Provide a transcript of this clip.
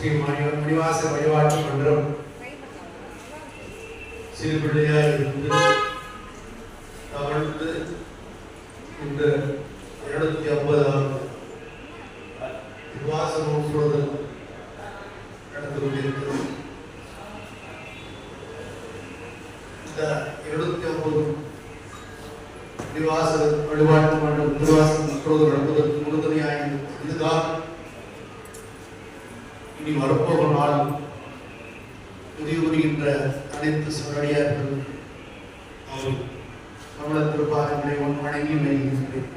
ஸ்ரீ மணிவாச வழிபாட்டு மன்றம் சிறு பிள்ளையாக இருந்து தவழ்ந்து இந்த 250வது விவாச நூற்றுவதல் நடந்து கொண்டிருக்கிறது. இந்த 250 விவாச வழிபாட்டு மன்றம் திருவாசம் நூற்றுவதல் நடப்பதற்கு உறுதுணையாக இதுதான் இனி வரப்போகும் நாள் உதவி புரிகின்ற அனைத்து சிவனடியார்கள் தமிழத்திற்காக வணங்கி வருகின்றேன்.